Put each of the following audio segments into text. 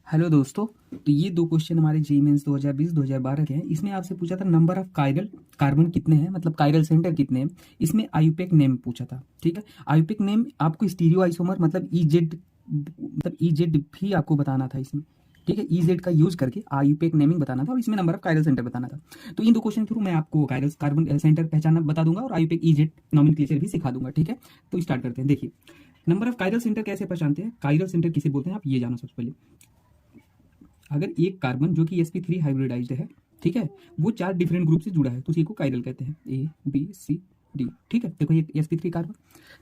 Hello दोस्तों। तो ये दो क्वेश्चन हमारे जेईई मेंस 2020-2012 के हैं। इसमें आपसे पूछा था नंबर ऑफ कायरल कार्बन कितने हैं, मतलब कायरल सेंटर कितने हैं। इसमें आयुपेक नेम पूछा था। ठीक है, आयुपेक नेम आपको स्टीरियो आइसोमर मतलब इजेड भी आपको बताना था इसमें। ठीक है, इजेड का यूज करके आयुपेक नेमिंग बताना था और इसमें नंबर ऑफ कायरल सेंटर बताना था। तो इन दो क्वेश्चन के थ्रू मैं आपको कायरल कार्बन सेंटर पहचानना बता दूंगा और आयुपेक इजेड नॉमेनक्लेचर भी सिखा दूंगा। ठीक है, तो स्टार्ट करते हैं। देखिए, नंबर ऑफ कायरल सेंटर कैसे पहचानते हैं, कायरल सेंटर किसे बोलते हैं, आप ये जानो सबसे पहले। अगर एक कार्बन जो कि sp3 हाइब्रिडाइज्ड है, ठीक है, वो 4 डिफरेंट ग्रुप से जुड़ा है तो उसी को कायरल कहते हैं, ए बी सी डी। ठीक है, देखो ये sp3 कार्बन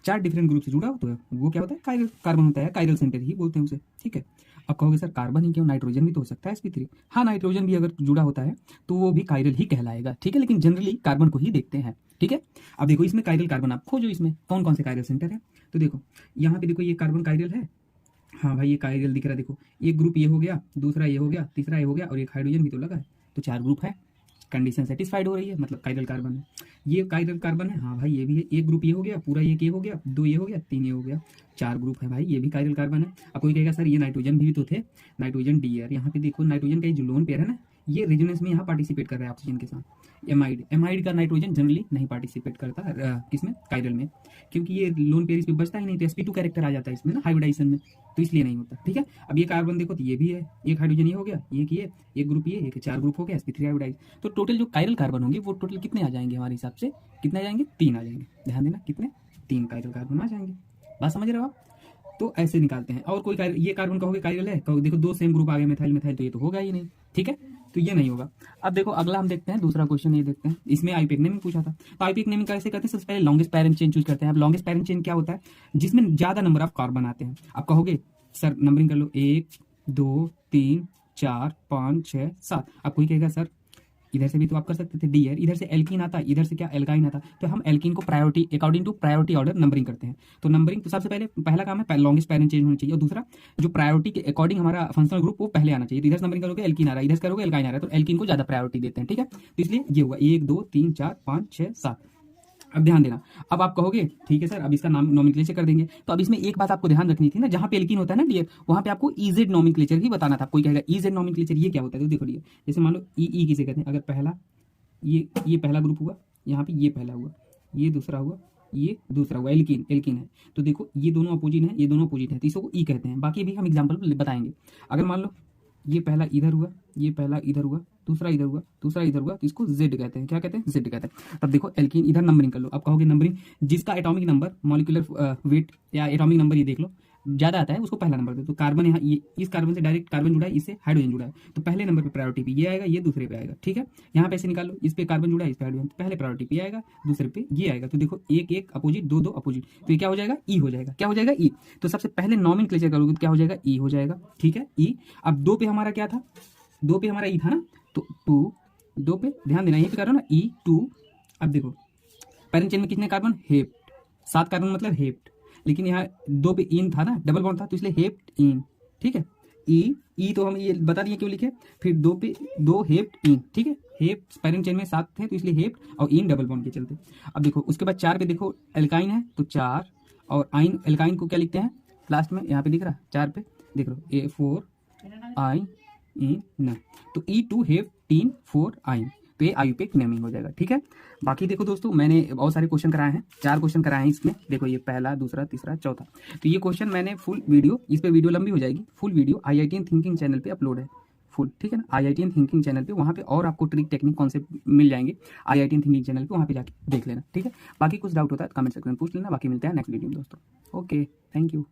4 डिफरेंट ग्रुप से जुड़ा हो तो वो क्या होता है, कायरल कार्बन होता है, कायरल सेंटर ही बोलते हैं उसे। ठीक है, अब कहोगे सर कार्बन ही क्यों, नाइट्रोजन भी तो हो सकता है sp3। हाँ, नाइट्रोजन भी अगर जुड़ा होता है तो वो भी कायरल ही कहलाएगा। ठीक है, लेकिन जनरली कार्बन को ही देखते हैं। ठीक है, अब देखो इसमें कायरल कार्बन आप खोजो, इसमें कौन कौन से कायरल सेंटर है। तो देखो यहाँ पे देखो ये कार्बन कायरल है। हाँ भाई, ये कायरल दिख रहा है। देखो एक ग्रुप ये हो गया, दूसरा ये हो गया, तीसरा ये हो गया और एक हाइड्रोजन भी तो लगा है, तो 4 ग्रुप है। कंडीशन सेटिस्फाइड हो रही है, मतलब कायरल कार्बन है। ये कायरल कार्बन है। हाँ भाई, ये भी है। एक ग्रुप ये हो गया, पूरा ये हो गया, 2 ये हो गया, 3 ये हो गया, 4 ग्रुप है भाई, ये भी कायरल कार्बन है। अब कोई कहेगा सर ये नाइट्रोजन भी तो थे, नाइट्रोजन डी यार। यहाँ पे देखो नाइट्रोजन का ये जो लोन पेयर है ना, ये रेजोनेंस में यहाँ पार्टिसिपेट कर रहा है ऑक्सीजन के साथ। एमाइड का नाइट्रोजन जनरली नहीं पार्टिसिपेट करता किसमें, कायरल में, क्योंकि ये लोन पेयर इस पे बचता ही नहीं, तो sp2 कैरेक्टर आ जाता है इसमें ना हाइब्रिडाइजेशन में, तो इसलिए नहीं होता। ठीक है, अब ये कार्बन देखो तो ये भी है, एक हाइड्रोजन ये हो गया, एक ग्रुप ये, एक 4 ग्रुप हो गया, sp3 हाइब्रिडाइज। तो टोटल जो कायरल कार्बन होंगे वो टोटल कितने आ जाएंगे हमारे हिसाब से, कितने आ जाएंगे, 3 आ जाएंगे। ध्यान देना, कितने, 3 कायरल कार्बन आ जाएंगे। बात समझ रहे हो आप। तो ऐसे निकालते हैं। और कोई ये कार्बन कहोगे कायरल है, कहोगे देखो 2 सेम ग्रुप आ गए मिथाइल मिथाइल, तो ये तो होगा ही नहीं। ठीक है, तो ये नहीं होगा। अब देखो अगला हम देखते हैं, दूसरा क्वेश्चन ये देखते हैं। इसमें आईपीएक नेमिंग पूछा था, तो आईपीएक नेमिंग कैसे करते हैं, सबसे पहले लॉन्गेस्ट पैरेंट चेन चूज करते हैं। अब लॉन्गेस्ट पैरेंट चेन क्या होता है, जिसमें ज्यादा नंबर ऑफ कार्बन आते हैं। आप कहोगे सर नंबरिंग कर लो, 1 2 3 4 5 6 7। अब कोई कहेगा सर इधर से भी तो आप कर सकते थे डी यार, इधर से एल्कीन आता, इधर से क्या एल्काइन आता, तो हम एल्कीन को priority according to priority order numbering करते हैं। तो नंबरिंग तो सबसे पहले पहला काम है लॉन्गेस्ट पैरेंट चेंज होनी चाहिए, और दूसरा जो प्रायोरिटी के अकॉर्डिंग हमारा फंक्शनल ग्रुप वो पहले आना चाहिए। तो इधर से नंबरिंग करोगे एल्कीन आ रहा है, इधर से करोगे एल्काइन आ रहा है, तो एल्कीन को ज्यादा प्रायोरिटी देते हैं। ठीक है, तो इसलिए ये होगा 1 2 3 4 5 6 7। अब ध्यान देना, अब आप कहोगे ठीक है सर अब इसका नाम नॉमेनक्लेचर कर देंगे, तो अब इसमें एक बात आपको ध्यान रखनी थी ना, जहां पे एल्कीन होता है ना डियर, वहां पे आपको इजेड नॉमेनक्लेचर ही बताना था। कोई कहेगा इजेड नॉमेनक्लेचर ये क्या होता है, तो देखो डियर, जैसे मान लो ई किसे कहते हैं, अगर पहला ये पहला ग्रुप हुआ, यहाँ पे ये पहला हुआ, ये दूसरा हुआ, ये दूसरा हुआ, एल्कीन एल्कीन है, तो देखो ये दोनों अपोजिट है, ये दोनों अपोजिट है, तो इसको ई कहते हैं। बाकी भी हम एग्जाम्पल बताएंगे। अगर मान लो ये पहला इधर हुआ, ये पहला इधर हुआ, दूसरा इधर हुआ, दूसरा इधर हुआ, तो इसको जेड कहते हैं। क्या कहते हैं, जेड कहते हैं। तब देखो एल्कीन इधर नंबरिंग कर लो। अब कहोगे नंबरिंग जिसका एटॉमिक नंबर मॉलिक्यूलर वेट या एटॉमिक नंबर ये देख लो ज्यादा आता है उसको पहला नंबर दे। तो कार्बन यहाँ ये इस कार्बन से डायरेक्ट कार्बन जुड़ा है, इससे हाइड्रोजन जुड़ा है, तो पहले नंबर पे प्रायोरिटी पे ये आएगा, ये दूसरे पे आएगा। ठीक है, यहाँ पे ऐसे निकालो, इस पे कार्बन जुड़ा है, इस पे हाइड्रोजन, तो पहले प्रायोरिटी पे आएगा, दूसरे पे ये आएगा। तो देखो एक एक अपोजिट, दो दो अपोजिट, तो ये क्या हो जाएगा, ई हो जाएगा। क्या हो जाएगा, ई। तो सबसे पहले नॉमेनक्लेचर करोगे तो क्या हो जाएगा, ई हो जाएगा। ठीक है, ई। अब 2 पे हमारा क्या था, 2 पे हमारा ई था ना, तो 2 2 पे ध्यान देना, यहीं पे करो ना ई 2। अब देखो पैरेंट चेन में कितने कार्बन, हेप्ट, 7 कार्बन मतलब हेप्ट, लेकिन यहाँ 2 पे इन था ना, डबल बॉन्ड था, तो इसलिए हेप्ट इन। ठीक है, ई तो हम ये बता दिए क्यों लिखे। फिर 2 पे 2 हेप्ट इन। ठीक है, हेप्ट पैरेंट चेन में 7 थे तो इसलिए हेप्ट और इन डबल बॉन्ड के चलते। अब देखो उसके बाद 4 पे देखो एल्काइन है तो 4, और आइन एल्काइन को क्या लिखते हैं लास्ट में, यहाँ पे दिख रहा है 4 पे देख लो A4 आइन इन न, तो E2 हेप्टीन 4 आइन, तो ये आयुपेक नेमिंग हो जाएगा। ठीक है, बाकी देखो दोस्तों मैंने बहुत सारे क्वेश्चन कराए हैं, 4 क्वेश्चन कराए हैं इसमें। देखो ये पहला, दूसरा, तीसरा, चौथा, तो ये क्वेश्चन मैंने फुल वीडियो, इस पे वीडियो लंबी हो जाएगी, full video IITian thinking channel पे अपलोड है फुल। ठीक है ना, IITian थिंकिंग चैनल पे, वहाँ पे और आपको ट्रिक टेक्निक कॉन्सेप्ट मिल जाएंगे IITian थिंकिंग चैनल पे, वहाँ पे जाके देख लेना। ठीक है, बाकी कुछ डाउट होता है कमेंट सेक्शन में पूछ लेना। बाकी मिलते हैं नेक्स्ट वीडियो में दोस्तों। Okay, thank you.